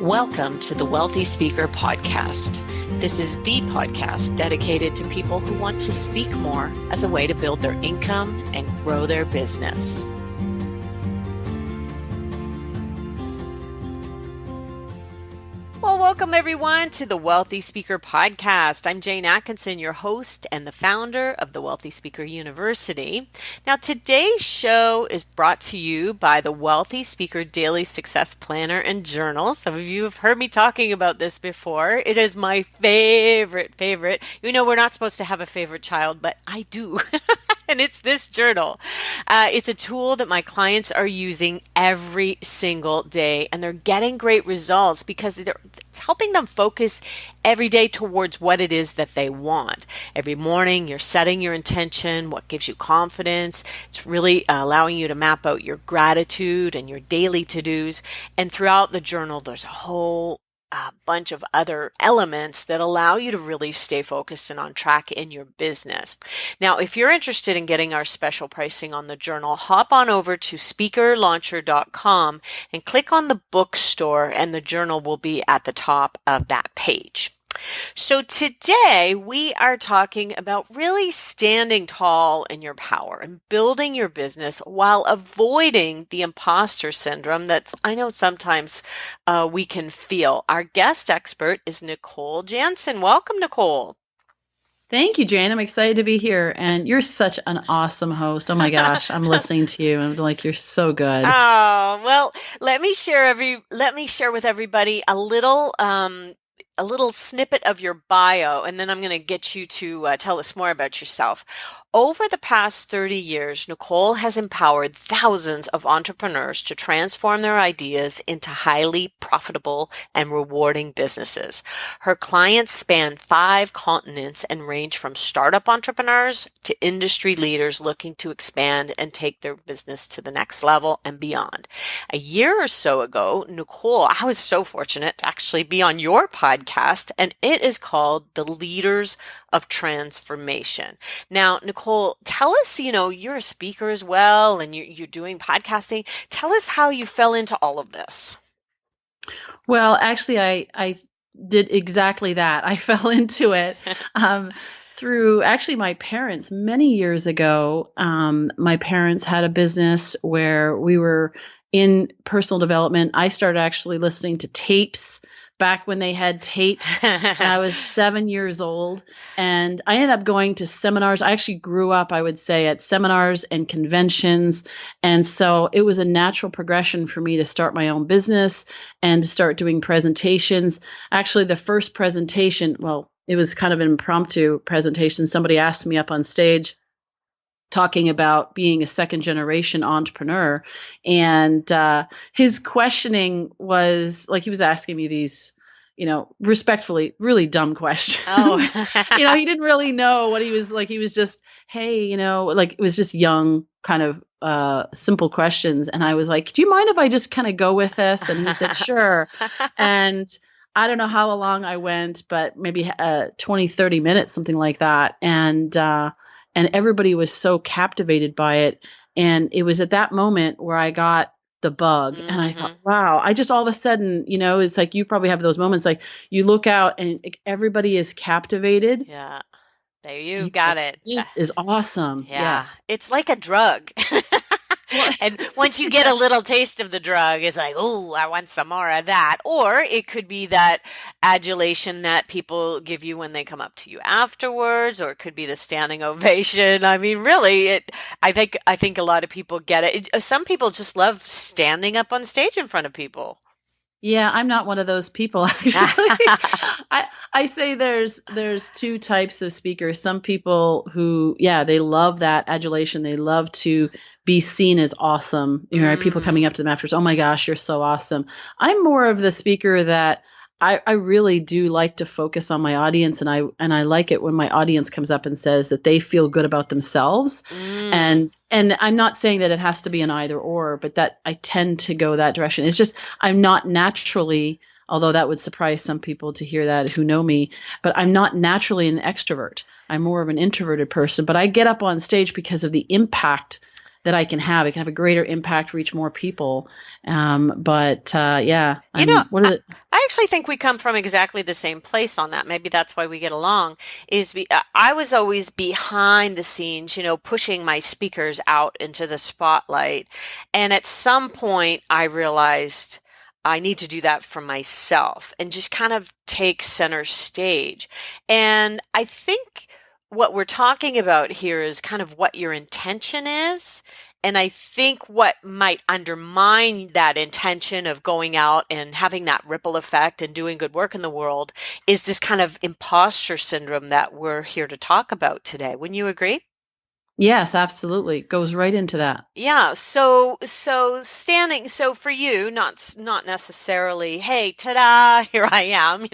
Welcome to the Wealthy Speaker Podcast. This is the podcast dedicated to people who want to speak more as a way to build their income and grow their business. Well, welcome everyone to the Wealthy Speaker Podcast. I'm Jane Atkinson, your host and the founder of the Wealthy Speaker University. Now, today's show is brought to you by the Wealthy Speaker Daily Success Planner and Journal. Some of you have heard me talking about this before. It is my favorite. You know, we're not supposed to have a favorite child, but I do. And it's this journal. It's a tool that my clients are using every single day, and they're getting great results because it's helping them focus every day towards what it is that they want. Every morning, you're setting your intention, what gives you confidence. It's really allowing you to map out your gratitude and your daily to-dos. And throughout the journal, there's a whole bunch of other elements that allow you to really stay focused and on track in your business. Now, if you're interested in getting our special pricing on the journal, hop on over to speakerlauncher.com and click on the bookstore, and the journal will be at the top of that page. So today we are talking about really standing tall in your power and building your business while avoiding the imposter syndrome that I know sometimes we can feel. Our guest expert is Nicole Jansen. Welcome, Nicole. Thank you, Jane. I'm excited to be here. And you're such an awesome host. Oh my gosh, I'm listening to you. I'm like, you're so good. Oh, well, let me share with everybody a little snippet of your bio, and then I'm going to get you to tell us more about yourself. Over the past 30 years, Nicole has empowered thousands of entrepreneurs to transform their ideas into highly profitable and rewarding businesses. Her clients span 5 continents and range from startup entrepreneurs to industry leaders looking to expand and take their business to the next level and beyond. A year or so ago, Nicole, I was so fortunate to actually be on your podcast, and it is called The Leaders of Transformation. Now, Nicole, tell us, you're a speaker as well, and you're doing podcasting. Tell us how you fell into all of this. Well, actually, I did exactly that. I fell into it through actually my parents. Many years ago, my parents had a business where we were in personal development. I started actually listening to tapes back when they had tapes. I was 7 years old, and I ended up going to seminars. I actually grew up, I would say, at seminars and conventions. And so it was a natural progression for me to start my own business and to start doing presentations. Actually, the first presentation, well, it was kind of an impromptu presentation. Somebody asked me up on stage talking about being a second generation entrepreneur. And his questioning was like, he was asking me these, respectfully, really dumb questions. Oh. He didn't really know what he was like. He was just, hey, like it was just young kind of simple questions. And I was like, do you mind if I just kind of go with this? And he said, sure. And I don't know how long I went, but maybe 20, 30 minutes, something like that. And everybody was so captivated by it. And it was at that moment where I got the bug. Mm-hmm. And I thought, wow, I just all of a sudden, it's like you probably have those moments like you look out and everybody is captivated. Yeah. There you got it. This is awesome. Yeah. Yes. It's like a drug. And once you get a little taste of the drug, it's like, oh, I want some more of that. Or it could be that adulation that people give you when they come up to you afterwards, or it could be the standing ovation. I mean, really, I think a lot of people get it. Some people just love standing up on stage in front of people. Yeah, I'm not one of those people, actually. I say there's 2 types of speakers. Some people who, they love that adulation. They love to be seen as awesome. People coming up to them afterwards, oh my gosh, you're so awesome. I'm more of the speaker that I really do like to focus on my audience, and I like it when my audience comes up and says that they feel good about themselves. And I'm not saying that it has to be an either or, but that I tend to go that direction. It's just I'm not naturally, although that would surprise some people to hear that who know me, but I'm not naturally an extrovert. I'm more of an introverted person, but I get up on stage because of the impact that I can have. It can have a greater impact, reach more people. Yeah, You know, what are the, I actually think we come from exactly the same place on that. Maybe that's why we get along. I was always behind the scenes, pushing my speakers out into the spotlight. And at some point, I realized I need to do that for myself and just kind of take center stage. And I think what we're talking about here is kind of what your intention is. And I think what might undermine that intention of going out and having that ripple effect and doing good work in the world is this kind of imposter syndrome that we're here to talk about today. Wouldn't you agree? yes, absolutely. It goes right into that. Yeah, so for you, not necessarily, hey, ta-da, here I am,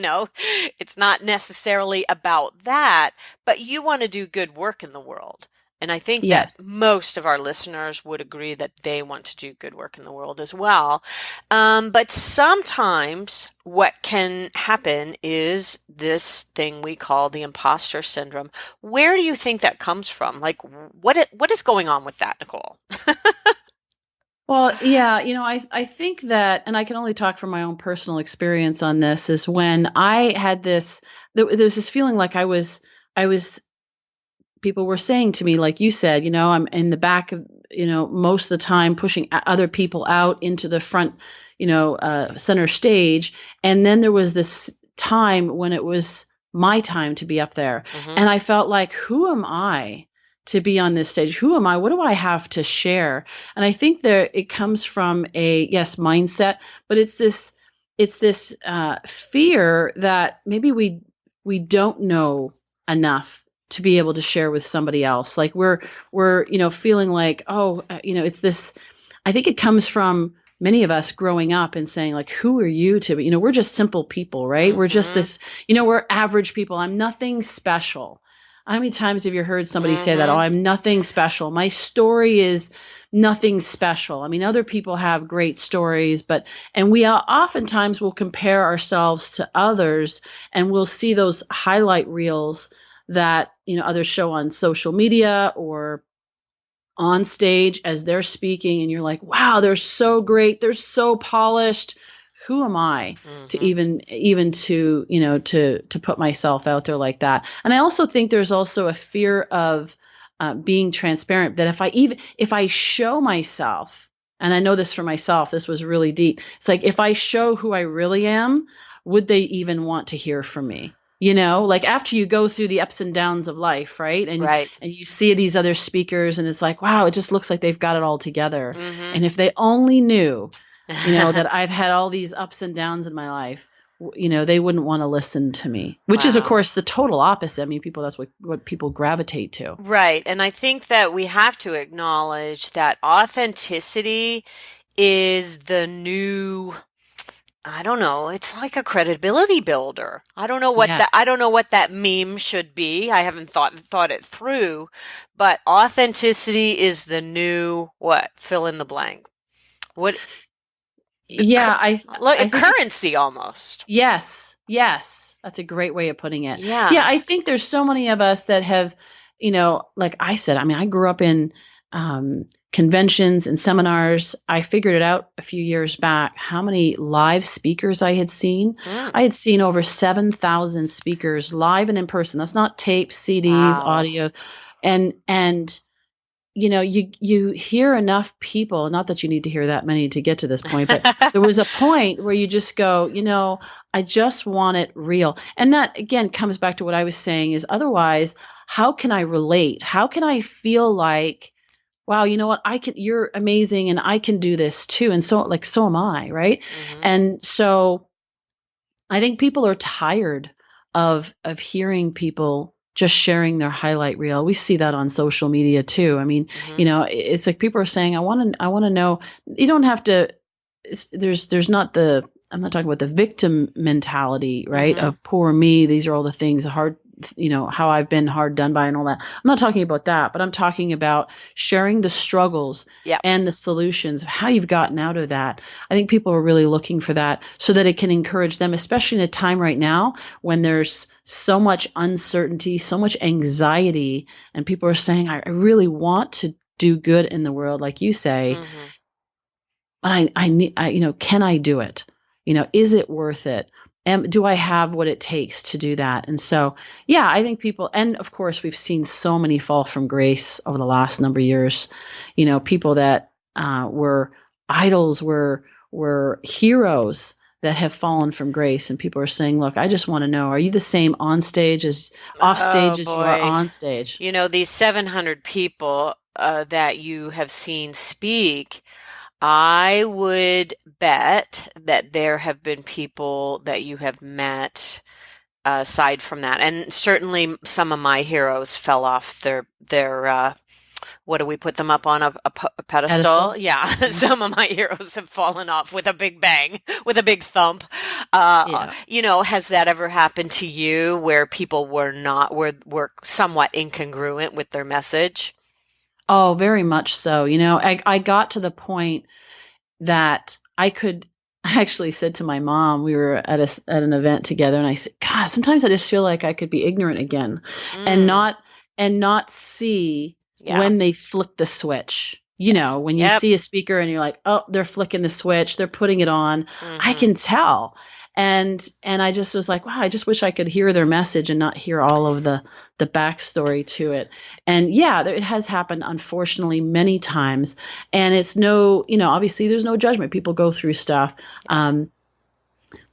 It's not necessarily about that, but you want to do good work in the world. And I think that Yes. most of our listeners would agree that they want to do good work in the world as well. But sometimes what can happen is this thing we call the imposter syndrome. Where do you think that comes from? Like, what is going on with that, Nicole? Well, yeah, I think that, and I can only talk from my own personal experience on this, is when I had there's this feeling like I was, people were saying to me, like you said, I'm in the back of, most of the time pushing other people out into the front, center stage. And then there was this time when it was my time to be up there. Hmm. And I felt like, who am I to be on this stage? Who am I? What do I have to share? And I think it comes from a, yes, mindset, but it's this fear that maybe we don't know enough to be able to share with somebody else. Like we're feeling like, oh, it's this. I think it comes from many of us growing up and saying, like, who are you to be? We're just simple people, right? We're just Hmm. this, we're average people. I'm nothing special. How many times have you heard somebody say that? Oh, Hmm. I'm nothing special. My story is nothing special. I mean, other people have great stories, and we oftentimes will compare ourselves to others, and we'll see those highlight reels that others show on social media or on stage as they're speaking, and you're like, wow, they're so great, they're so polished. Who am I to Hmm. even to to put myself out there like that? And I also think there's also a fear of being transparent, that if I show myself, and I know this for myself, this was really deep. It's like, if I show who I really am, would they even want to hear from me? Like after you go through the ups and downs of life, right? Right. And you see these other speakers, and it's like, wow, it just looks like they've got it all together. Hmm. And if they only knew, that I've had all these ups and downs in my life, they wouldn't want to listen to me, which is, of Wow. course, the total opposite. I mean, that's what people gravitate to. Right. And I think that we have to acknowledge that authenticity is the new, I don't know, it's like a credibility builder. Yes. I don't know what that meme should be. I haven't thought it through, but authenticity is the new what? Fill in the blank. What the cur- Yeah, like a I think currency almost. yes, yes. That's a great way of putting it. Yeah, Yeah. I think there's so many of us that have, like I said, I mean, I grew up in conventions and seminars. I figured it out a few years back how many live speakers I had seen. Mm. I had seen over 7,000 speakers live and in person. That's not tapes, CDs, Wow. audio. And you hear enough people, not that you need to hear that many to get to this point, but there was a point where you just go, I just want it real. And that again comes back to what I was saying, is otherwise, how can I relate? How can I feel like, wow, you know what, you're amazing and I can do this too. And so am I, right? Hmm. And so I think people are tired of hearing people just sharing their highlight reel. We see that on social media too. I mean, Hmm. it's like people are saying, I want to know. You don't have to. There's not the. I'm not talking about the victim mentality, right? Hmm. Of poor me. These are all the things hard, how I've been hard done by and all that. I'm not talking about that, but I'm talking about sharing the struggles Yeah. and the solutions of how you've gotten out of that. I think people are really looking for that so that it can encourage them, especially in a time right now when there's so much uncertainty, so much anxiety, and people are saying, I really want do good in the world, like you say, Mm-hmm. but I need, can I do it? Is it worth it? Do I have what it takes to do that? And so, yeah, I think people, and of course, we've seen so many fall from grace over the last number of years. People that were idols, were heroes that have fallen from grace, and people are saying, "Look, I just want to know: are you the same on stage as off Oh stage as you are boy. on stage?" These 700 people that you have seen speak, I would bet that there have been people that you have met aside from that. And certainly some of my heroes fell off their what do we put them up on a pedestal? Pedestal. Yeah, Mhm. some of my heroes have fallen off with a big bang, with a big thump. Yeah. Has that ever happened to you where people were somewhat incongruent with their message? Oh, very much so. I got to the point that I actually said to my mom, we were at an event together, and I said, God, sometimes I just feel like I could be ignorant again, and Mm, not see yeah. when they flick the switch. Yeah. When you Yep. see a speaker and you're like, oh, they're flicking the switch, they're putting it on. I Hmm. can tell. And I just was like, wow, I just wish I could hear their message and not hear all of the backstory to it. And yeah, it has happened, unfortunately, many times. And it's no, obviously there's no judgment. People go through stuff. Yeah.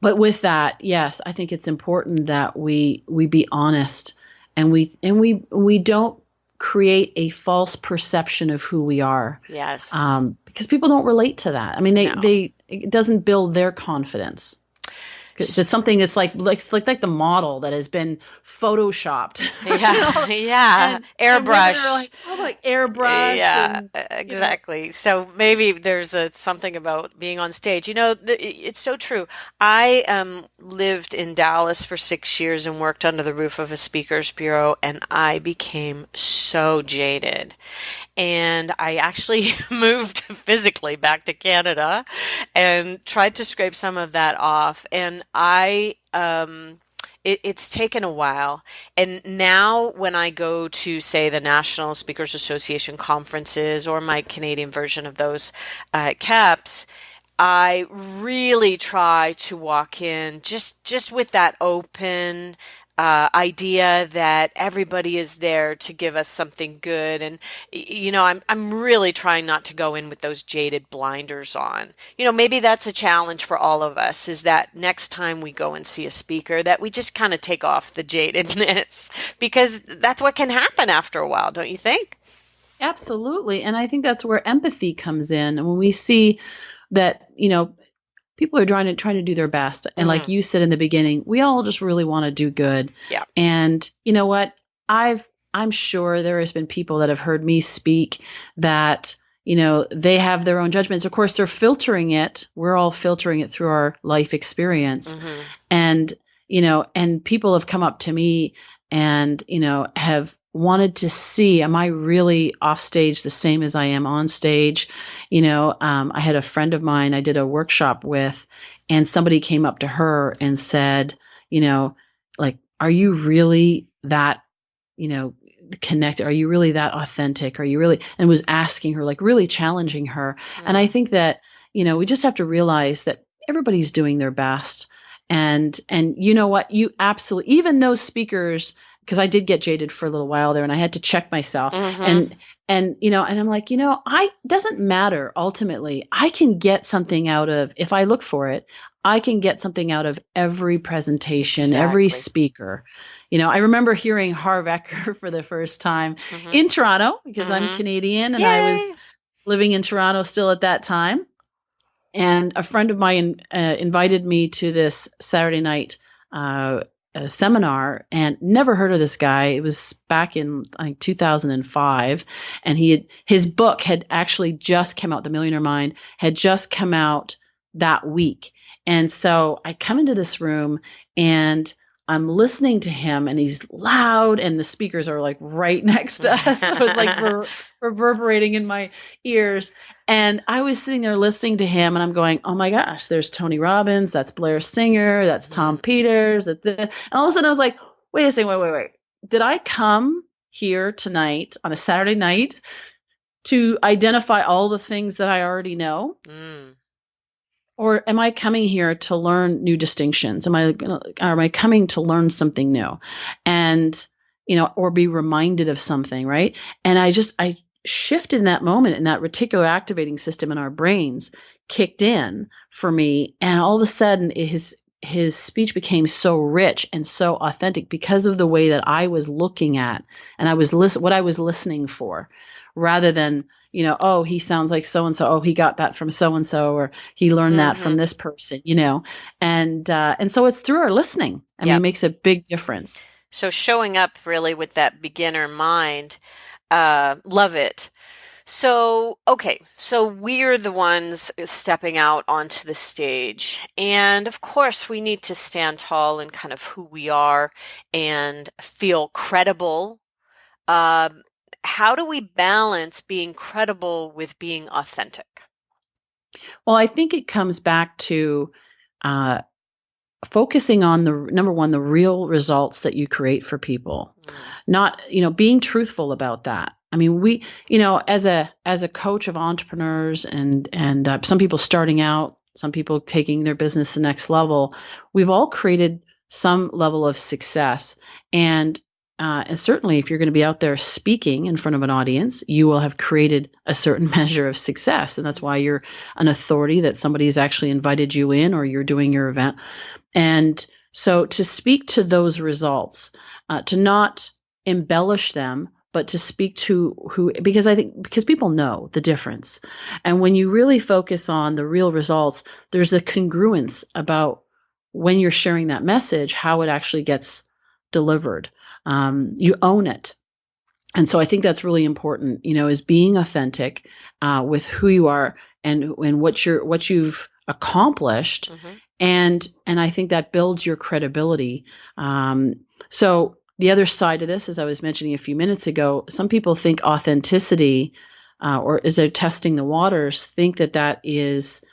But with that, yes, I think it's important that we be honest, and we don't create a false perception of who we are, Yes. because people don't relate to that. I mean, No. they it doesn't build their confidence. It's something that's like the model that has been photoshopped, Yeah, yeah. and women are Airbrush. like, oh, like airbrushed, Yeah, and exactly. So maybe there's something about being on stage. It's so true. I lived in Dallas for 6 years and worked under the roof of a speakers bureau, and I became so jaded. And I actually moved physically back to Canada and tried to scrape some of that off. And it's taken a while. And now when I go to, say, the National Speakers Association conferences or my Canadian version of those caps, I really try to walk in just with that open idea that everybody is there to give us something good, and I'm really trying not to go in with those jaded blinders on. Maybe that's a challenge for all of us. Is that next time we go and see a speaker, that we just kind of take off the jadedness because that's what can happen after a while, don't you think? absolutely. And I think that's where empathy comes in. And when we see that, people are trying to do their best. And like Hmm. you said in the beginning, we all just really want to do good. Yeah. And you know what? I'm sure there has been people that have heard me speak that, they have their own judgments. Of course, they're filtering it. We're all filtering it through our life experience. Hmm. And, and people have come up to me and, have wanted to see, am I really off stage the same as I am on stage? I had a friend of mine I did a workshop with, and somebody came up to her and said, like, are you really that, you know, connected? Are you really that authentic? Are you really, and was asking her, like really challenging her. And I Hmm. think that, we just have to realize that everybody's doing their best. And you know what? You absolutely, even those speakers, because I did get jaded for a little while there and I had to check myself. Hmm. And I'm like, I doesn't matter ultimately. I can get something out of, if I look for it, I can get something out of every presentation, every Exactly. speaker. I remember hearing Harv Eker for the first time Hmm. in Toronto, because I'm Hmm. Canadian and I was Yay. living in Toronto still at that time. And a friend of mine invited me to this Saturday night seminar, and never heard of this guy. It was back in, I think, 2005, and his book had actually just come out. The Millionaire Mind had just come out that week. And so I come into this room and I'm listening to him, and he's loud, and the speakers are like right next to us. So it's like reverberating in my ears. And I was sitting there listening to him, and I'm going, oh my gosh, there's Tony Robbins, that's Blair Singer, that's Tom Mhm. Peters. And all of a sudden I was like, wait a second, wait. Did I come here tonight on a Saturday night to identify all the things that I already know? Mm. Or am I coming here to learn new distinctions? Am I coming to learn something new? And, or be reminded of something, right? And I shifted in that moment, and that reticular activating system in our brains kicked in for me. And all of a sudden his speech became so rich and so authentic because of the way that I was looking at, and what I was listening for, rather than, oh, he sounds like so and so. Oh, he got that from so and so, or he learned that from Mm-hmm. this person, and so it's through our listening. I mean, it Yep. makes a big difference. So showing up really with that beginner mind, love it. So, okay, so we're the ones stepping out onto the stage. And of course, we need to stand tall in kind of who we are and feel credible. Um, how do we balance being credible with being authentic? Well, I think it comes back to uh, focusing on the number one, the real results that you create for people, Mm. not, being truthful about that. I mean, we, as a coach of entrepreneurs and some people starting out, some people taking their business to the next level, we've all created some level of success. And certainly, if you're going to be out there speaking in front of an audience, you will have created a certain measure of success. And that's why you're an authority, that somebody has actually invited you in, or you're doing your event. And so to speak to those results, to not embellish them, but to speak to because people know the difference. And when you really focus on the real results, there's a congruence about when you're sharing that message, how it actually gets delivered. You own it. And so I think that's really important, is being authentic with who you are and what you've accomplished. Mm-hmm. And I think that builds your credibility. So the other side of this, as I was mentioning a few minutes ago, some people think authenticity, or as they're testing the waters, think that is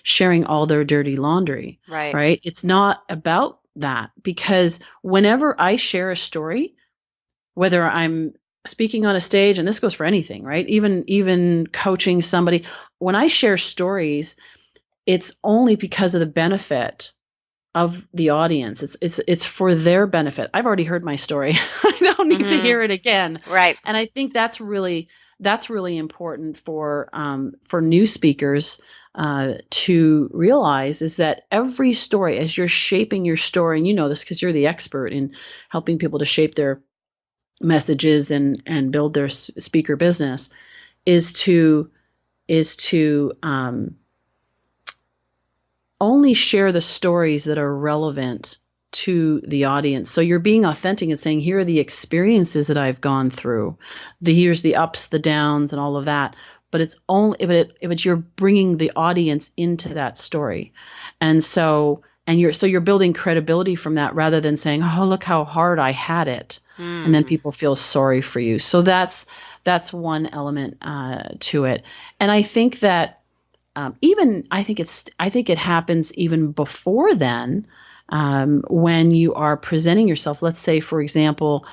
sharing all their dirty laundry, Right. right? It's not about that, because whenever I share a story, whether I'm speaking on a stage, and this goes for anything, right? Even coaching somebody, when I share stories, it's only because of the benefit of the audience. It's for their benefit. I've already heard my story. I don't need to Mm-hmm. hear it again. Right. And I think that's really important for new speakers to realize, is that every story, as you're shaping your story, and you know this because you're the expert in helping people to shape their messages and build their speaker business, is to only share the stories that are relevant to the audience. So you're being authentic and saying, here are the experiences that I've gone through. Here's the ups, the downs, and all of that. But it's only if you're bringing the audience into that story. And so you're building credibility from that, rather than saying, oh, look how hard I had it. And then Mm. people feel sorry for you. So that's one element to it. And I think that I think it happens even before then, when you are presenting yourself. Let's say, for example,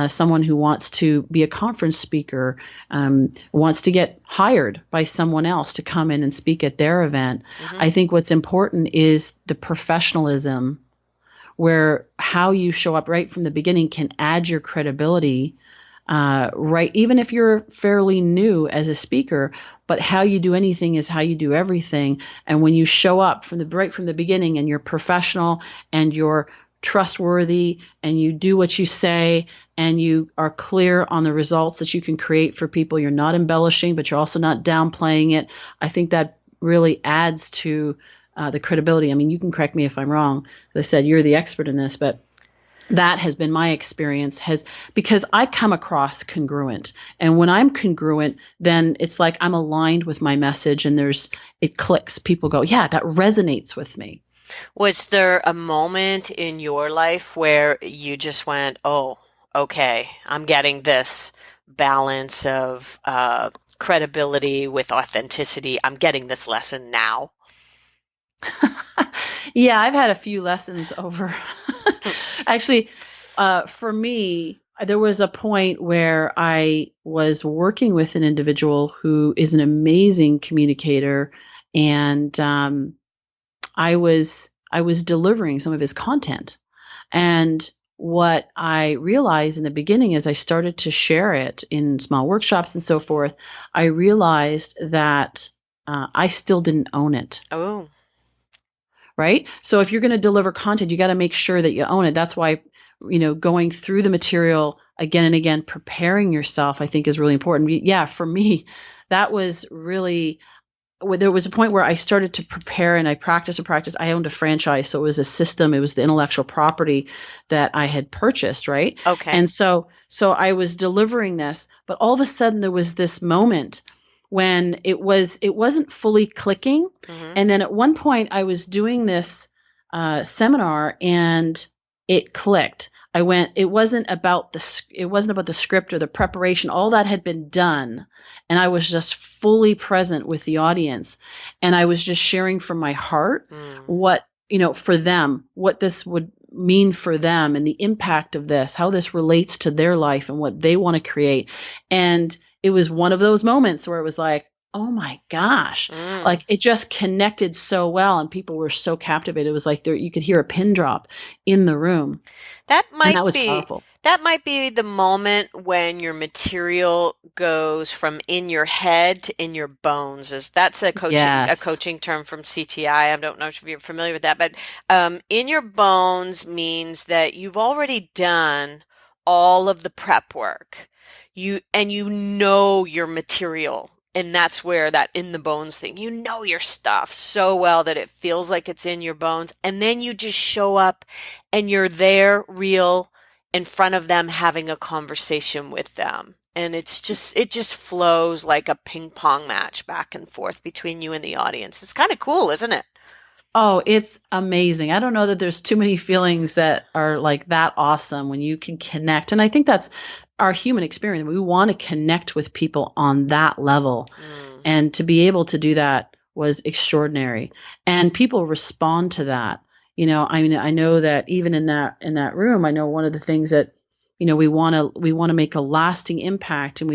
someone who wants to be a conference speaker, wants to get hired by someone else to come in and speak at their event. Mm-hmm. I think what's important is the professionalism, where how you show up right from the beginning can add your credibility, right? Even if you're fairly new as a speaker, but how you do anything is how you do everything. And when you show up right from the beginning, and you're professional, and you're trustworthy, and you do what you say, and you are clear on the results that you can create for people, you're not embellishing, but you're also not downplaying it. I think that really adds to the credibility. I mean, you can correct me if I'm wrong. As I said, you're the expert in this, but that has been my experience, because I come across congruent. And when I'm congruent, then it's like I'm aligned with my message, and it clicks. People go, yeah, that resonates with me. Was there a moment in your life where you just went, oh, okay, I'm getting this balance of credibility with authenticity. I'm getting this lesson now. Yeah, I've had a few lessons over. Actually, for me, there was a point where I was working with an individual who is an amazing communicator, and I was delivering some of his content. And what I realized in the beginning, as I started to share it in small workshops and so forth, I realized that I still didn't own it. Oh, Right? So if you're going to deliver content, you got to make sure that you own it. That's why, going through the material again and again, preparing yourself, I think is really important. Yeah, for me, that was really, there was a point where I started to prepare and I practiced and practiced. I owned a franchise, so it was a system. It was the intellectual property that I had purchased, right? okay. And so I was delivering this, but all of a sudden there was this moment when it wasn't fully clicking. Hmm. And then at one point I was doing this seminar and it clicked. It wasn't about the script or the preparation. All that had been done. And I was just fully present with the audience. And I was just sharing from my heart Mm. what, for them, what this would mean for them and the impact of this, how this relates to their life and what they want to create. And it was one of those moments where it was like, oh my gosh, Mm. like it just connected so well and people were so captivated. It was like you could hear a pin drop in the room. That And that might was be powerful. that might be the moment when your material goes from in your head to in your bones. Is that's a Yes. coaching term from CTI. I don't know if you're familiar with that, but in your bones means that you've already done all of the prep work. You know your material. And that's where that in the bones thing, you know your stuff so well that it feels like it's in your bones. And then you just show up and you're there real in front of them having a conversation with them. And it just flows like a ping pong match back and forth between you and the audience. It's kind of cool, isn't it? Oh, it's amazing. I don't know that there's too many feelings that are like that awesome when you can connect. And I think that's our human experience. We want to connect with people on that level. Mm. And to be able to do that was extraordinary. And people respond to that. I mean, I know that even in that room, I know one of the things that, we want to make a lasting impact, and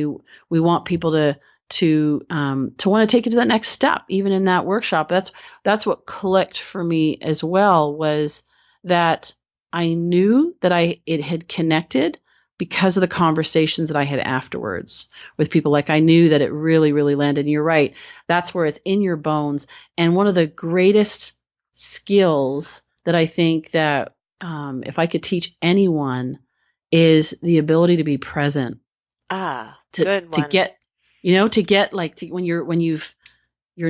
we want people to want to take it to that next step, even in that workshop. That's what clicked for me as well, was that I knew that it had connected because of the conversations that I had afterwards with people. Like, I knew that it really, really landed. And you're right. That's where it's in your bones. And one of the greatest skills that I think that, if I could teach anyone, is the ability to be present, Ah, to good to one. get like, when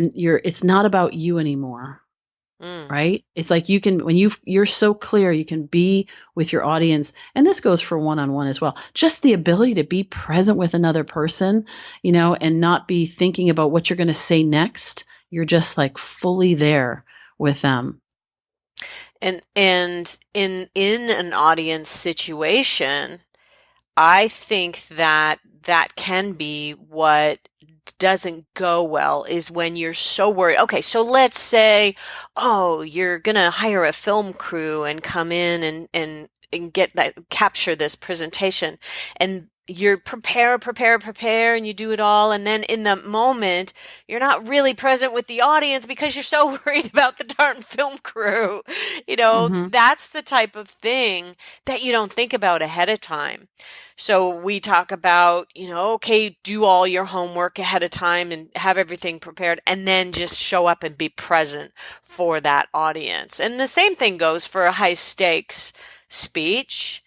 it's not about you anymore. Mm. Right? It's like you're so clear, you can be with your audience. And this goes for one-on-one as well. Just the ability to be present with another person, and not be thinking about what you're going to say next. You're just like fully there with them. And in an audience situation, I think that that can be what doesn't go well is when you're so worried. Okay, so let's say, oh, you're gonna hire a film crew and come in and get that capture this presentation, and you're prepare, and you do it all, and then in the moment, you're not really present with the audience because you're so worried about the darn film crew. Hmm. That's the type of thing that you don't think about ahead of time. So we talk about, okay, do all your homework ahead of time and have everything prepared, and then just show up and be present for that audience. And the same thing goes for a high stakes speech.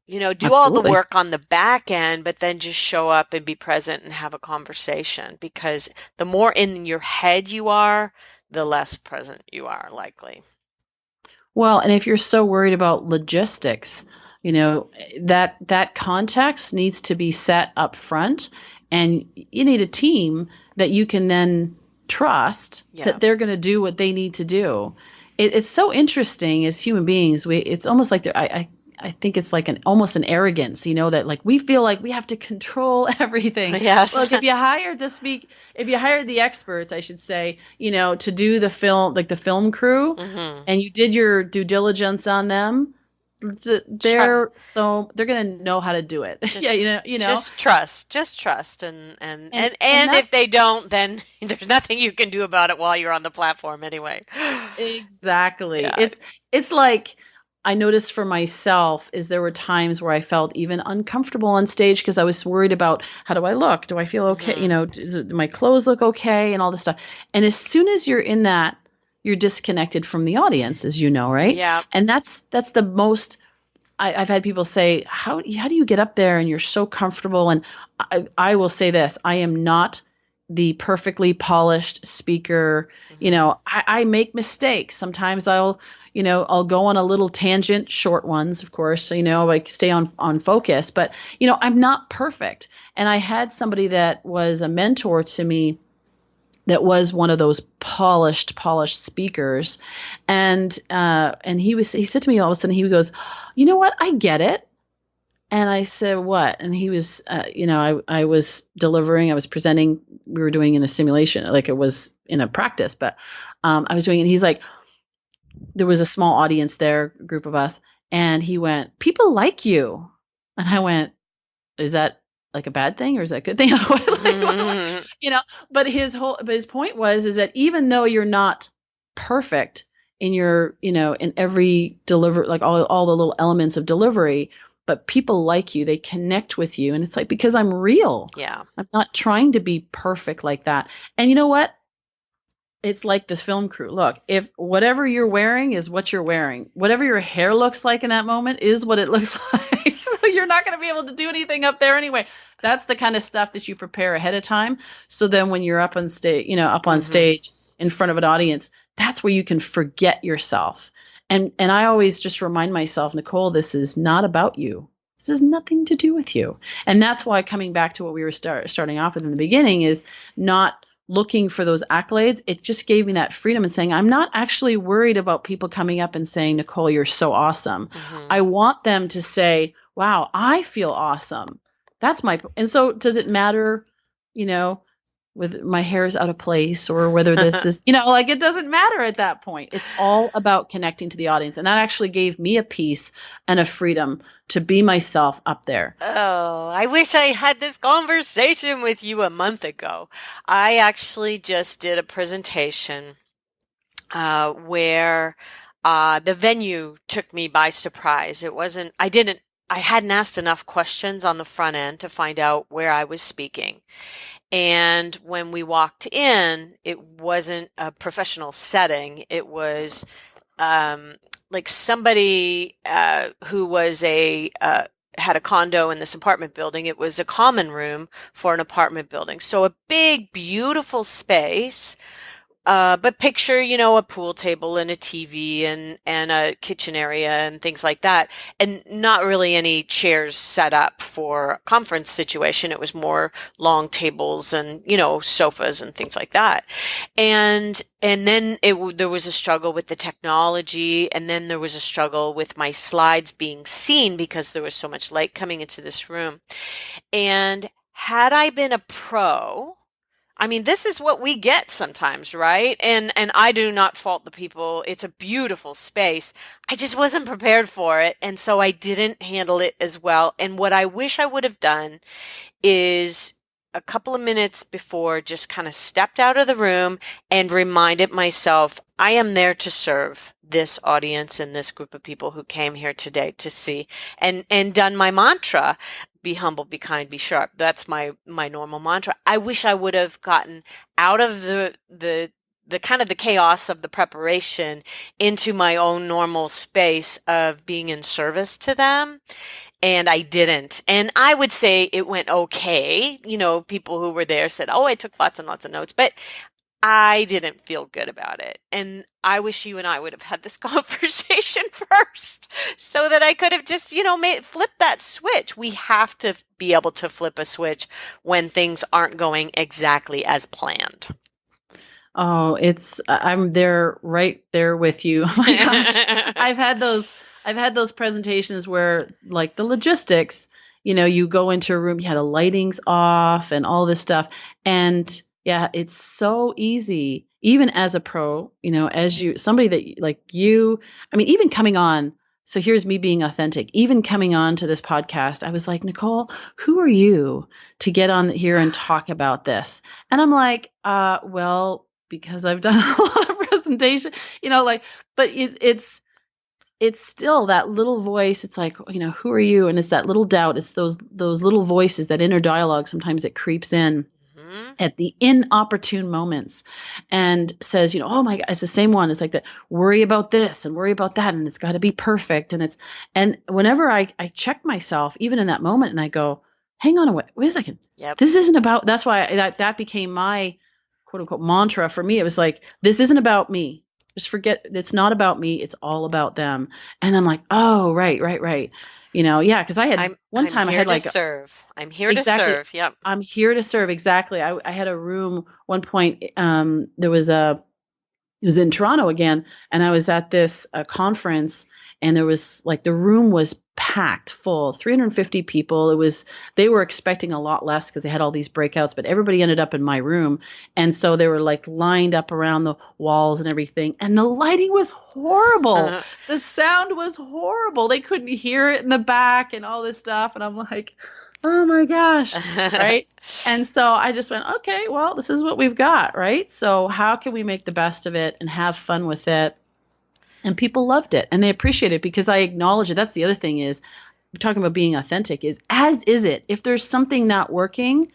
Do all the Absolutely. work on the back end, but then just show up and be present and have a conversation, because the more in your head you are, the less present you are likely. Well, and if you're so worried about logistics, that context needs to be set up front, and you need a team that you can then trust Yeah. that they're going to do what they need to do. It's so interesting as human beings. It's almost like I think it's like almost an arrogance, that like we feel like we have to control everything. Yes. Look, if you hired the experts, I should say, to do the film, like the film crew, Hmm. and you did your due diligence on them, Try. they're going to know how to do it. Yeah, Just you know, just trust, and and if that's they don't, then there's nothing you can do about it while you're on the platform anyway. exactly. Yeah. It's like I noticed for myself is there were times where I felt even uncomfortable on stage because I was worried about how do I look? Do I feel okay? Hmm. Do my clothes look okay and all this stuff. And as soon as you're in that, you're disconnected from the audience, as you know, right? Yeah. And that's the most I've had people say, how do you get up there and you're so comfortable? And I will say this, I am not the perfectly polished speaker. Hmm. I make mistakes. Sometimes I'll go on a little tangent, short ones, of course, so, like stay on focus. But, I'm not perfect. And I had somebody that was a mentor to me that was one of those polished speakers, and he said to me all of a sudden, he goes, you know what, I get it. And I said, what? And he was, I was delivering, I was presenting, we were doing in a simulation, like it was in a practice, but I was doing it. And he's like, there was a small audience there, a group of us, and he went, people like you. And I went, is that like a bad thing or is that a good thing? Hmm. you know, but his point was is that even though you're not perfect in your, in every deliver, like all the little elements of delivery, but people like you, they connect with you. And it's like, because I'm real. Yeah. I'm not trying to be perfect like that. And you know what? It's like the film crew. Look, if whatever you're wearing is what you're wearing, whatever your hair looks like in that moment is what it looks like. So you're not going to be able to do anything up there anyway. That's the kind of stuff that you prepare ahead of time. So then when you're up on stage, up on Hmm. stage in front of an audience, that's where you can forget yourself. And I always just remind myself, Nicole, this is not about you. This has nothing to do with you. And that's why coming back to what we were starting off with in the beginning is not looking for those accolades. It just gave me that freedom and saying, I'm not actually worried about people coming up and saying, Nicole, you're so awesome. Hmm. I want them to say, wow, I feel awesome. And so does it matter, you know, whether my hair is out of place or whether this is, like it doesn't matter at that point. It's all about connecting to the audience. And that actually gave me a peace and a freedom to be myself up there. Oh, I wish I had this conversation with you a month ago. I actually just did a presentation where the venue took me by surprise. I hadn't asked enough questions on the front end to find out where I was speaking. And when we walked in, it wasn't a professional setting. It was like somebody who was had a condo in this apartment building. It was a common room for an apartment building. So a big, beautiful space. But picture, a pool table and a TV and a kitchen area and things like that. And not really any chairs set up for a conference situation. It was more long tables and, sofas and things like that. And then there was a struggle with the technology. And then there was a struggle with my slides being seen because there was so much light coming into this room. And had I been a pro, I mean, this is what we get sometimes, right? And I do not fault the people. It's a beautiful space. I just wasn't prepared for it, and so I didn't handle it as well. And what I wish I would have done is a couple of minutes before just kind of stepped out of the room and reminded myself, I am there to serve this audience and this group of people who came here today to see, and done my mantra, be humble, be kind, be sharp. That's my normal mantra. I wish I would have gotten out of the kind of the chaos of the preparation into my own normal space of being in service to them. And I didn't. And I would say it went okay. People who were there said, oh, I took lots and lots of notes, but I didn't feel good about it. And I wish you and I would have had this conversation first so that I could have just, flip that switch. We have to be able to flip a switch when things aren't going exactly as planned. Oh, I'm there right there with you. Oh my gosh. I've had those presentations where like the logistics, you go into a room, the lighting's off and all this stuff. And yeah, it's so easy, even as a pro, as somebody that like you, I mean, even coming on So here's me being authentic. Even coming on to this podcast, I was like, Nicole, who are you to get on here and talk about this? And I'm like, well, because I've done a lot of presentation, like, but it's still that little voice. It's like, who are you? And it's that little doubt. It's those little voices, that inner dialogue. Sometimes it creeps in at the inopportune moments and says, oh my God, it's the same one. It's like that, worry about this and worry about that. And it's got to be perfect. And whenever I check myself, even in that moment, and I go, hang on wait a second. Yep. This isn't about, that's why that became my quote unquote mantra for me. It was like, this isn't about me. Just forget, it's not about me. It's all about them. And I'm like, oh, right. Yeah, because I had one time I had like serve. I'm here exactly, to serve. Yep. I'm here to serve. Exactly. I had a room one point. It was in Toronto again, and I was at this conference, and there was like the room was packed full, 350 people. They were expecting a lot less because they had all these breakouts, but everybody ended up in my room, and so they were like lined up around the walls and everything, and the lighting was horrible. The sound was horrible. They couldn't hear it in the back and all this stuff, and I'm like, oh my gosh, right? And so I just went, okay, well, this is what we've got, right? So how can we make the best of it and have fun with it? And people loved it and they appreciate it because I acknowledge it. That's the other thing is, we're talking about being authentic, is as is it. If there's something not working,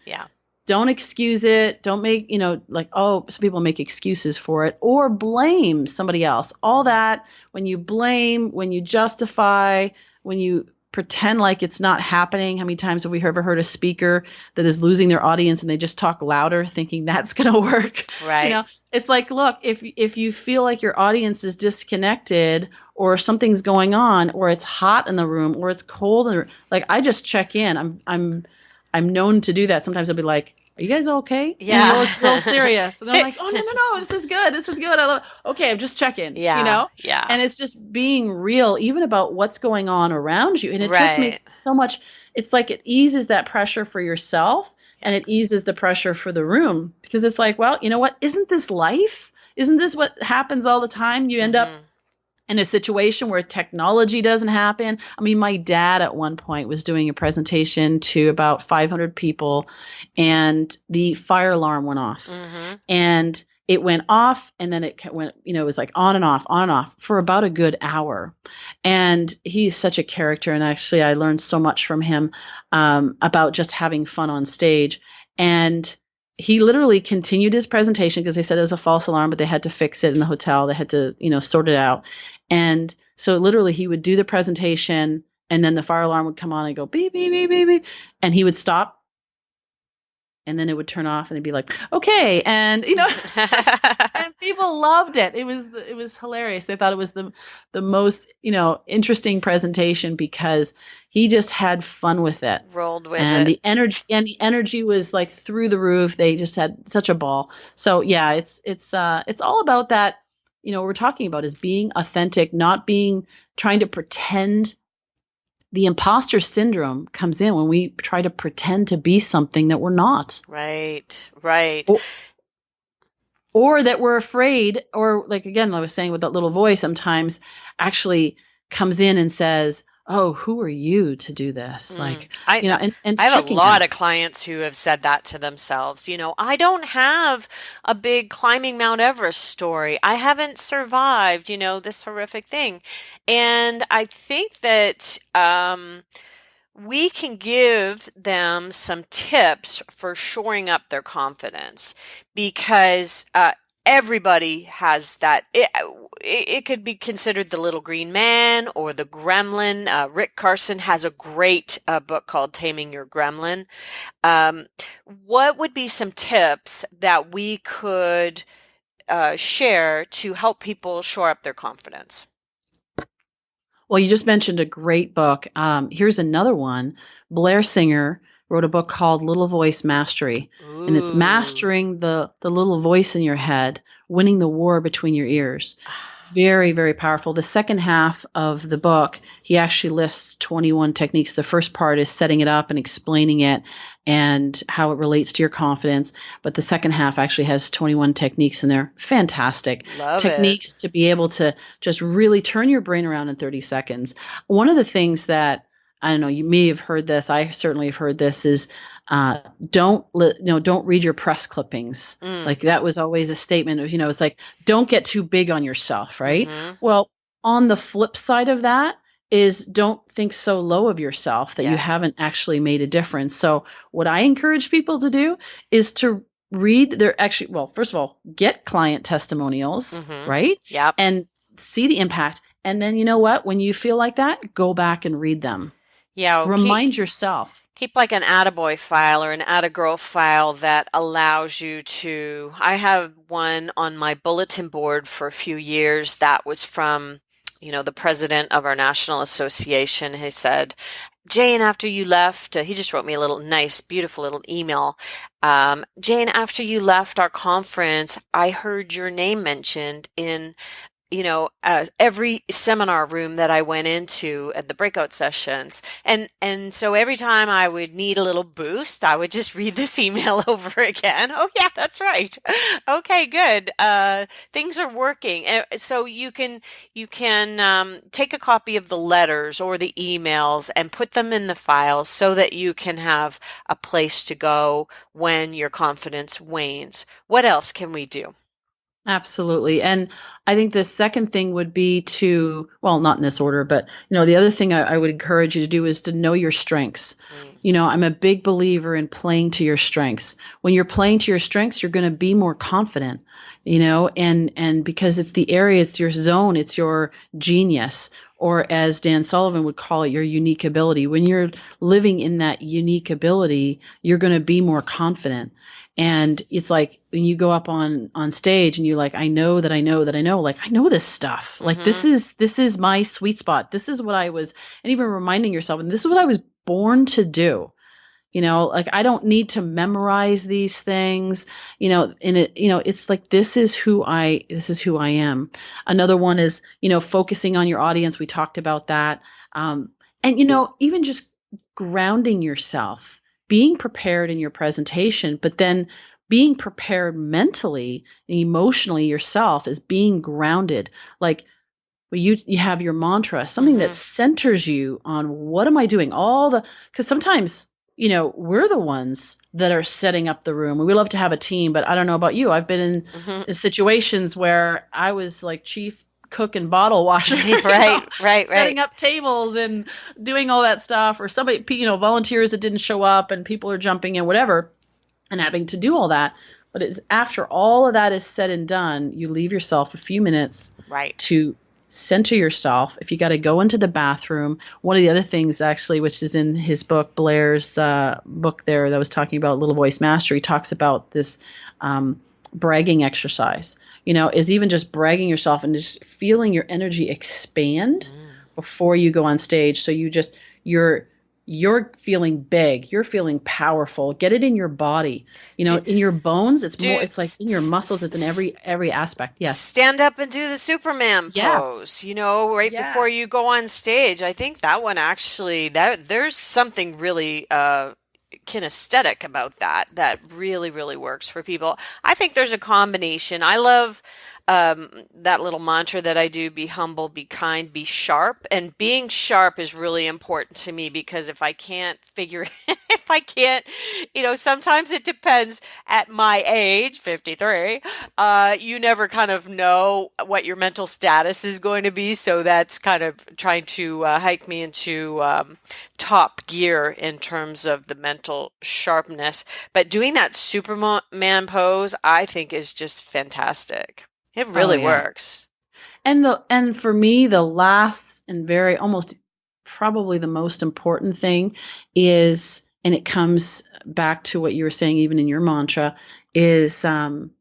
don't excuse it. Don't make, like, oh, some people make excuses for it or blame somebody else. All that, when you blame, when you justify, when you pretend like it's not happening. How many times have we ever heard a speaker that is losing their audience and they just talk louder thinking that's going to work? Right. It's like, look, if you feel like your audience is disconnected or something's going on or it's hot in the room or it's cold, like I just check in. I'm known to do that. Sometimes I'll be like, are you guys okay? Yeah. And it's real serious. And I'm like, oh, no, this is good. I love it. Okay, I'm just checking, Yeah. And it's just being real, even about what's going on around you. And it just makes so much, it's like it eases that pressure for yourself and it eases the pressure for the room because it's like, well, you know what? Isn't this life? Isn't this what happens all the time? You end up in a situation where technology doesn't happen. I mean, my dad at one point was doing a presentation to about 500 people and the fire alarm went off and it went off and then it went, it was like on and off for about a good hour. And he's such a character. And actually I learned so much from him about just having fun on stage. And he literally continued his presentation because they said it was a false alarm, but they had to fix it in the hotel. They had to, sort it out. And so literally he would do the presentation and then the fire alarm would come on and go beep, beep, beep, beep, beep. And he would stop and then it would turn off and they'd be like, okay. And, and people loved it. It was hilarious. They thought it was the most, interesting presentation because he just had fun with it. Rolled with and it. The energy was like through the roof. They just had such a ball. So yeah, it's all about that. What we're talking about is being authentic, not trying to pretend. The imposter syndrome comes in when we try to pretend to be something that we're not. Right. Or that we're afraid, or like, again, I was saying with that little voice sometimes actually comes in and says, oh, who are you to do this? Like, and I have a lot of clients who have said that to themselves. I don't have a big climbing Mount Everest story. I haven't survived, this horrific thing. And I think that, we can give them some tips for shoring up their confidence because, everybody has that. It could be considered the little green man or the gremlin. Rick Carson has a great book called Taming Your Gremlin. What would be some tips that we could share to help people shore up their confidence? Well, you just mentioned a great book. Here's another one. Blair Singer wrote a book called Little Voice Mastery. Ooh. And it's mastering the little voice in your head, winning the war between your ears. Very, very powerful. The second half of the book, he actually lists 21 techniques. The first part is setting it up and explaining it and how it relates to your confidence. But the second half actually has 21 techniques, and they're fantastic Love it. techniques to be able to just really turn your brain around in 30 seconds. One of the things that I don't know, you may have heard this. I certainly have heard this is don't read your press clippings. Mm. Like that was always a statement of, it's like, don't get too big on yourself, right? Mm-hmm. Well, on the flip side of that is don't think so low of yourself that you Yeah. haven't actually made a difference. So what I encourage people to do is to read their actually, well, first of all, get client testimonials, Mm-hmm. right? Yep. And see the impact. And then you know what? When you feel like that, go back and read them. Yeah. Remind yourself. Keep like an attaboy file or an attagirl file that allows you to. I have one on my bulletin board for a few years that was from, the president of our national association. He said, Jane, after you left, he just wrote me a little nice, beautiful little email. Jane, after you left our conference, I heard your name mentioned in every seminar room that I went into at the breakout sessions. And so every time I would need a little boost, I would just read this email over again. Oh yeah, that's right. Okay, good. Things are working. So you can take a copy of the letters or the emails and put them in the file so that you can have a place to go when your confidence wanes. What else can we do? Absolutely. And I think the second thing would be to, well, not in this order, but the other thing I would encourage you to do is to know your strengths. Mm. I'm a big believer in playing to your strengths. When you're playing to your strengths, you're going to be more confident, and because it's the area, it's your zone, it's your genius, or as Dan Sullivan would call it, your unique ability. When you're living in that unique ability, you're going to be more confident. And it's like when you go up on stage and you're like, I know that I know that I know, like I know this stuff. Like Mm-hmm. this is my sweet spot. This is what I was, and even reminding yourself, and this is what I was born to do. Like I don't need to memorize these things, and it's like this is who I am. Another one is, focusing on your audience. We talked about that. And even just grounding yourself, being prepared in your presentation, but then being prepared mentally and emotionally yourself is being grounded. Like you have your mantra, something that Mm-hmm. centers you on what am I doing? Because sometimes, we're the ones that are setting up the room. We love to have a team, but I don't know about you. I've been Mm-hmm. in situations where I was like chief cook and bottle washer, Right. setting up tables and doing all that stuff, or somebody, volunteers that didn't show up and people are jumping in, whatever, and having to do all that. But it's after all of that is said and done, you leave yourself a few minutes Right. to center yourself. If you got to go into the bathroom, one of the other things actually, which is in his book, Blair's book there that was talking about Little Voice Mastery, talks about this bragging exercise, is even just bragging yourself and just feeling your energy expand before you go on stage. So you're feeling big, you're feeling powerful. Get it in your body, in your bones. It's like in your muscles. It's in every aspect. Yes. Stand up and do the Superman Yes. pose, right before you go on stage. I think that one actually, there's something really kinesthetic about that really, really works for people. I think there's a combination. I love that little mantra that I do: be humble, be kind, be sharp. And being sharp is really important to me because if I can't if I can't, sometimes it depends at my age, 53, you never kind of know what your mental status is going to be. So that's kind of trying to hike me into top gear in terms of the mental sharpness. But doing that Superman pose, I think, is just fantastic. It really works. And for me, the last and very almost probably the most important thing is, and it comes back to what you were saying, even in your mantra, is or I'm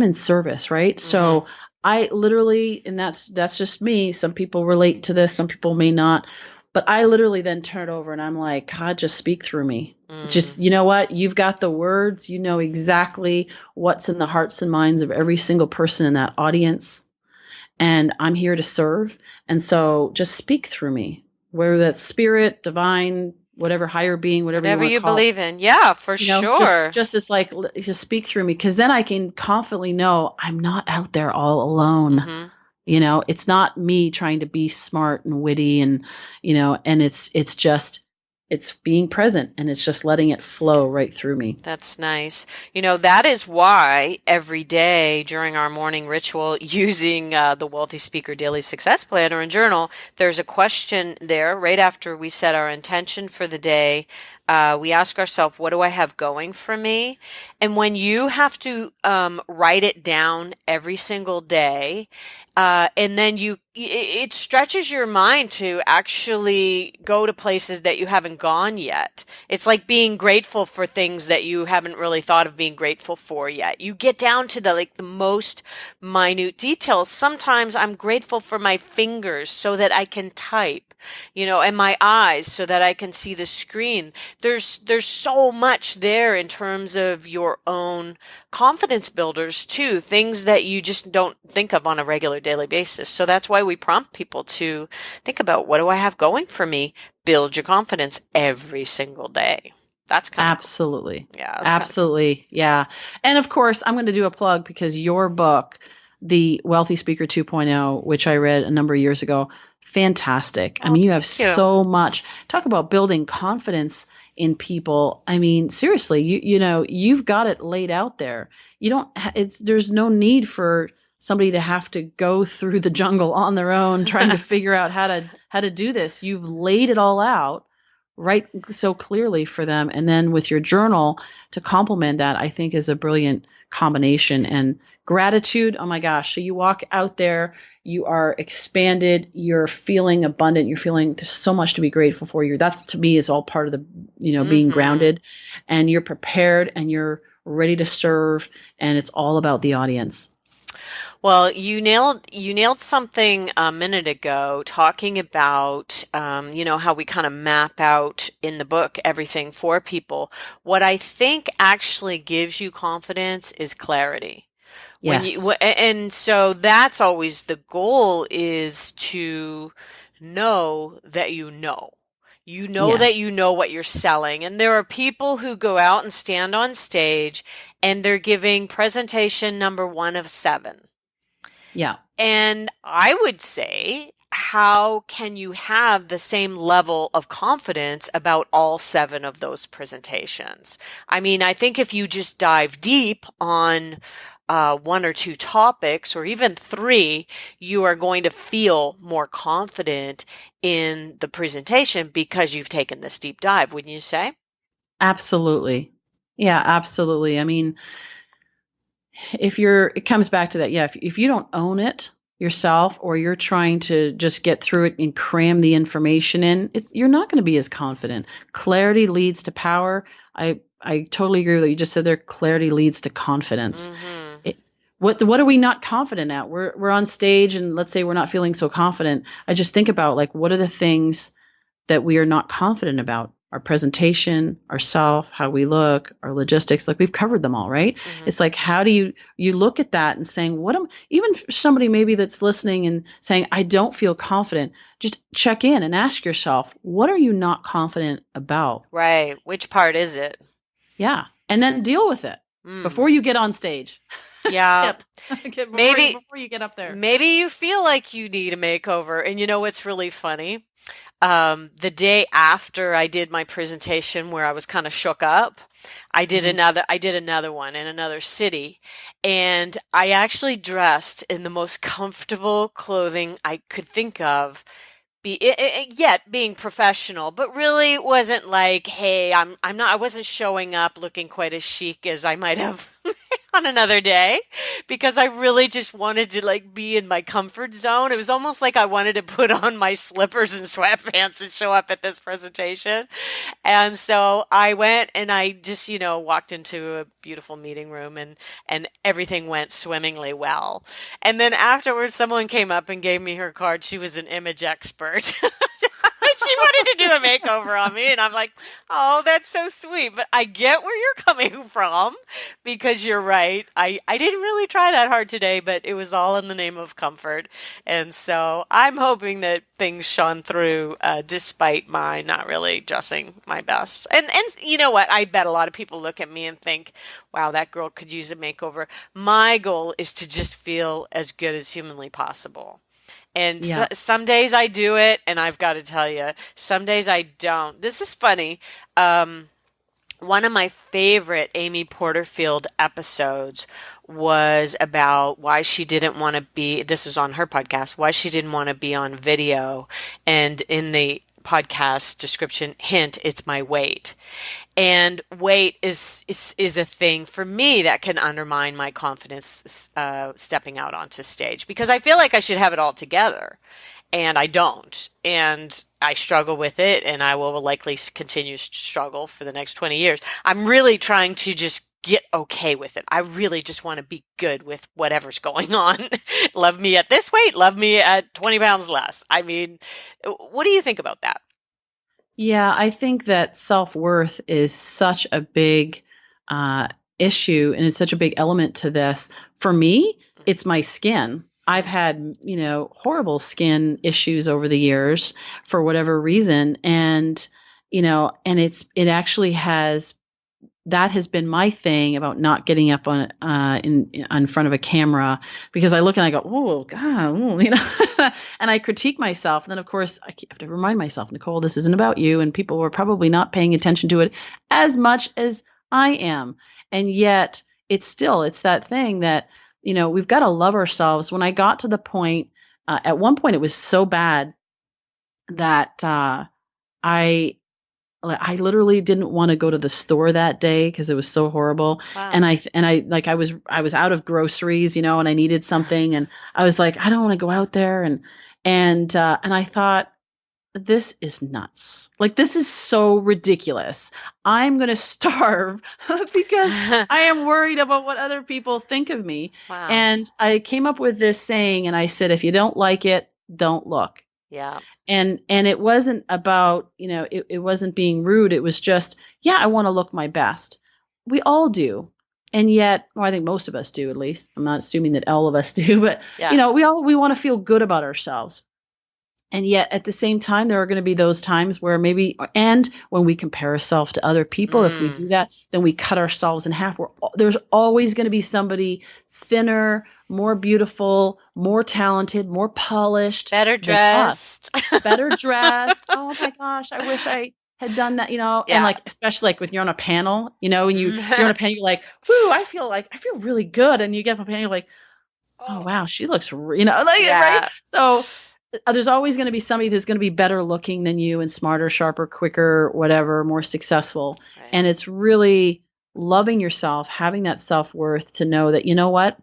in service, right? Mm-hmm. So I literally, and that's just me. Some people relate to this, some people may not. But I literally then turn it over and I'm like, God, just speak through me. Just, you know what? You've got the words. You know exactly what's in the hearts and minds of every single person in that audience. and I'm here to serve. And so just speak through me, whether that's spirit, divine, whatever, higher being, whatever you Whatever want to you call it. believe in. Yeah, for Just sure. it's like, just speak through me, because then I can confidently know I'm not out there all alone. Hmm. It's not me trying to be smart and witty, and and it's just, it's being present, and it's just letting it flow right through me. That's nice. That is why every day during our morning ritual, using the Wealthy Speaker Daily Success Planner and Journal, there's a question there right after we set our intention for the day. We ask ourselves, what do I have going for me? And when you have to write it down every single day, and then it stretches your mind to actually go to places that you haven't gone yet. It's like being grateful for things that you haven't really thought of being grateful for yet. You get down to the most minute details. Sometimes I'm grateful for my fingers so that I can type, and my eyes so that I can see the screen. There's so much there in terms of your own confidence builders too, things that you just don't think of on a regular daily basis. So that's why we prompt people to think about, what do I have going for me? Build your confidence every single day. That's kind of cool. Absolutely. Yeah, that's kind of cool. Absolutely. Yeah. And of course, I'm going to do a plug, because your book, The Wealthy Speaker 2.0, which I read a number of years ago, fantastic. I Oh, mean, you have thank you. so much. Talk about building confidence in people. I mean, seriously, you've got it laid out there. You don't there's no need for somebody to have to go through the jungle on their own trying to figure out how to do this. You've laid it all out right so clearly for them, and then with your journal to complement that, I think is a brilliant combination. And gratitude, oh my gosh, so you walk out there, you are expanded, you're feeling abundant, you're feeling there's so much to be grateful for. You That's, to me, is all part of the being Hmm. grounded, and you're prepared, and you're ready to serve, and it's all about the audience. Well, you nailed something a minute ago, talking about how we kind of map out in the book everything for people. What I think actually gives you confidence is clarity. Yes. And so that's always the goal, is to know that you know. You know that you Yes. know what you're selling. And there are people who go out and stand on stage and they're giving presentation number 1 of 7. Yeah. And I would say, how can you have the same level of confidence about all 7 of those presentations? I mean, I think if you just dive deep on 1 or 2 topics, or even 3, you are going to feel more confident in the presentation because you've taken this deep dive, wouldn't you say? Absolutely. Yeah, absolutely. I mean, it comes back to that. Yeah, if you don't own it yourself, or you're trying to just get through it and cram the information in, you're not going to be as confident. Clarity leads to power. I totally agree with what you just said there. Clarity leads to confidence. Hmm. it, what are we not confident at? We're on stage, and let's say we're not feeling so confident. I just think about, like, what are the things that we are not confident about? Our presentation, ourself, how we look, our logistics, like, we've covered them all, right? Hmm. It's like, how do you look at that and saying, even somebody maybe that's listening and saying, I don't feel confident, just check in and ask yourself, what are you not confident about? Right. Which part is it? Yeah. And then deal with it Hmm. before you get on stage. Yeah. Tip. Okay, Maybe before you get up there. maybe you feel like you need a makeover. And you know what's really funny? The day after I did my presentation where I was kind of shook up, Mhm. I did another one in another city, and I actually dressed in the most comfortable clothing I could think of, yet being professional, but really it wasn't like, hey, I wasn't showing up looking quite as chic as I might have on another day, because I really just wanted to be in my comfort zone. It was almost like I wanted to put on my slippers and sweatpants and show up at this presentation. And so I went and I just, walked into a beautiful meeting room, and everything went swimmingly well. And then afterwards, someone came up and gave me her card. She was an image expert. I She wanted to do a makeover on me, and I'm like, oh, that's so sweet. But I get where you're coming from because you're right. I didn't really try that hard today, but it was all in the name of comfort. And so I'm hoping that things shone through despite my not really dressing my best. And you know what? I bet a lot of people look at me and think, wow, that girl could use a makeover. My goal is to just feel as good as humanly possible. And Yeah. some days I do it, and I've got to tell you, some days I don't. This is funny. One of my favorite Amy Porterfield episodes was about why she didn't want to be, this was on her podcast, why she didn't want to be on video. And in the podcast description, hint, it's my weight. And weight is a thing for me that can undermine my confidence stepping out onto stage because I feel like I should have it all together, and I don't. And I struggle with it, and I will likely continue to struggle for the next 20 years. I'm really trying to just get okay with it. I really just want to be good with whatever's going on. Love me at this weight, love me at 20 pounds less. I mean, what do you think about that? Yeah, I think that self-worth is such a big uh, issue and it's such a big element to this. For me, it's my skin. I've had, horrible skin issues over the years for whatever reason. And, and it actually that has been my thing about not getting up on in front of a camera because I look and I go, oh God, and I critique myself. And then of course I have to remind myself, Nicole, this isn't about you, and people were probably not paying attention to it as much as I am. And yet it's that thing that we've got to love ourselves. When I got to the point, at one point it was so bad that I literally didn't want to go to the store that day because it was so horrible. Wow. And I was out of groceries, and I needed something, and I was like, I don't want to go out there, and I thought, this is nuts. Like, this is so ridiculous. I'm going to starve because I am worried about what other people think of me. Wow. And I came up with this saying, and I said, if you don't like it, don't look. Yeah. And it wasn't about, it wasn't being rude. It was just, yeah, I want to look my best. We all do. And yet, well, I think most of us do, at least. I'm not assuming that all of us do, but Yeah. we want to feel good about ourselves. And yet at the same time, there are going to be those times where and when we compare ourselves to other people, if we do that, then we cut ourselves in half. There's always going to be somebody thinner, more beautiful, more talented, more polished, Better dressed. better dressed. Oh my gosh, I wish I had done that, Yeah. and like, especially like when you're on a panel, and you're on a panel, you're like, whoo, I feel really good. And you get up on a panel, you're like, oh wow, she looks, right? So there's always going to be somebody that's going to be better looking than you and smarter, sharper, quicker, whatever, more successful. Right. And it's really loving yourself, having that self-worth to know that, you know what,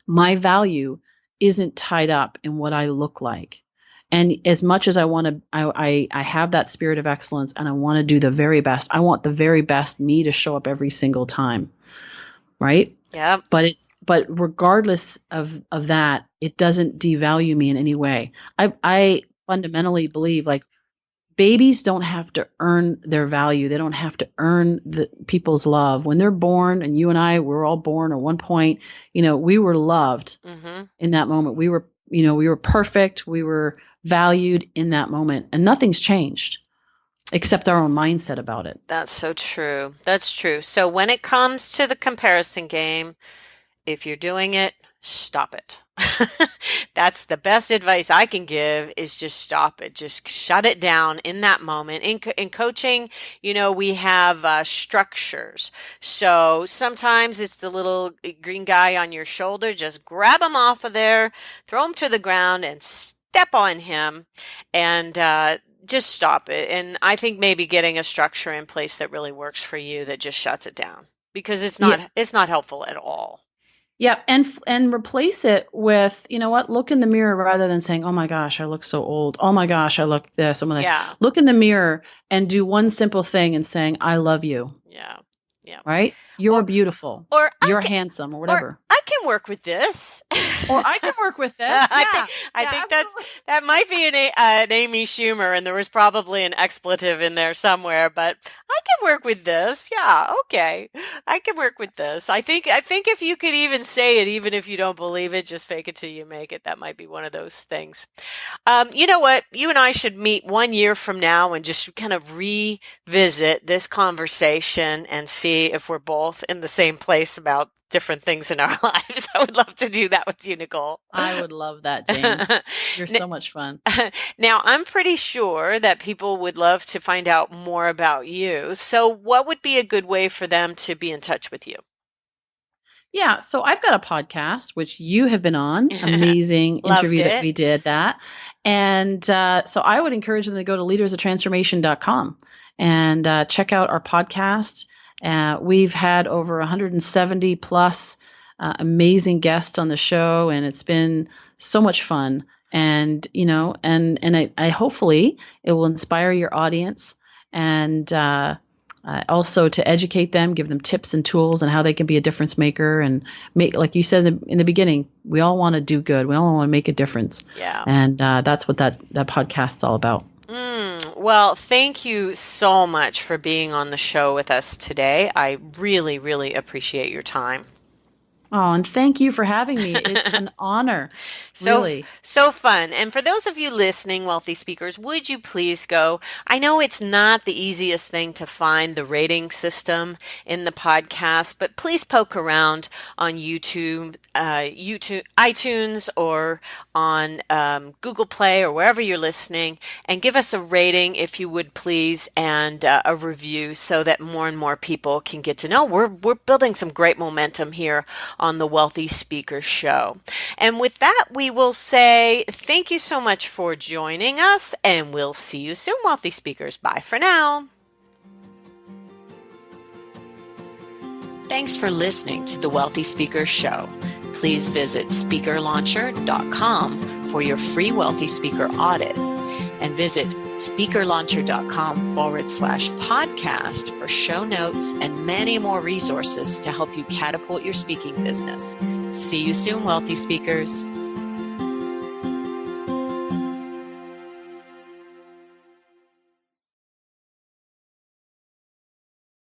my value isn't tied up in what I look like. And as much as I want to, I have that spirit of excellence and I want to do the very best. I want the very best me to show up every single time. Right? Yeah. But regardless of that, it doesn't devalue me in any way. I fundamentally believe, like, babies don't have to earn their value. They don't have to earn the people's love. When they're born, and you and I were all born at one point, we were loved in that moment. We were perfect. We were valued in that moment, and nothing's changed except our own mindset about it. That's so true. That's true. So when it comes to the comparison game, if you're doing it, stop it. That's the best advice I can give, is just stop it. Just shut it down in that moment. In coaching, we have structures. So sometimes it's the little green guy on your shoulder. Just grab him off of there, throw him to the ground, and step on him, and just stop it. And I think maybe getting a structure in place that really works for you, that just shuts it down, because it's not helpful at all. Yeah, and replace it with, look in the mirror rather than saying, "Oh my gosh, I look so old. Oh my gosh, I look this." I'm like, Yeah. look in the mirror and do one simple thing and saying, "I love you." Yeah. Yeah. right? You're beautiful. Or You're handsome or whatever. I can work with this. Or I can work with this. I Yeah, think absolutely. that might be an Amy Schumer, and there was probably an expletive in there somewhere. But I can work with this. Yeah, okay, I can work with this. I think if you could even say it, even if you don't believe it, just fake it till you make it. That might be one of those things. You know what? You and I should meet 1 year from now and just kind of revisit this conversation and see if we're both in the same place about different things in our lives. I would love to do that with you, Nicole. I would love that, Jane. You're so much fun. Now, I'm pretty sure that people would love to find out more about you. So, what would be a good way for them to be in touch with you? Yeah, so I've got a podcast, which you have been on. Amazing Loved interview that it. we did that. And so I would encourage them to go to leadersoftransformation.com and check out our podcast. We've had over 170 plus amazing guests on the show, and it's been so much fun. And, I hopefully it will inspire your audience and also to educate them, give them tips and tools on how they can be a difference maker and make, like you said in the beginning, we all want to do good. We all want to make a difference. Yeah. And that's what that podcast is all about. Well, thank you so much for being on the show with us today. I really, really appreciate your time. Oh, and thank you for having me. It's an honor. Really. So fun. And for those of you listening, Wealthy Speakers, would you please go? I know it's not the easiest thing to find the rating system in the podcast, but please poke around on YouTube, iTunes, or on Google Play, or wherever you're listening, and give us a rating if you would please, and a review so that more and more people can get to know. We're building some great momentum here on the Wealthy Speaker Show. And with that, we will say thank you so much for joining us, and we'll see you soon, Wealthy Speakers. Bye for now. Thanks for listening to the Wealthy Speaker Show. Please visit speakerlauncher.com for your free Wealthy Speaker audit, and visit speakerlauncher.com/podcast for show notes and many more resources to help you catapult your speaking business. See you soon, Wealthy Speakers.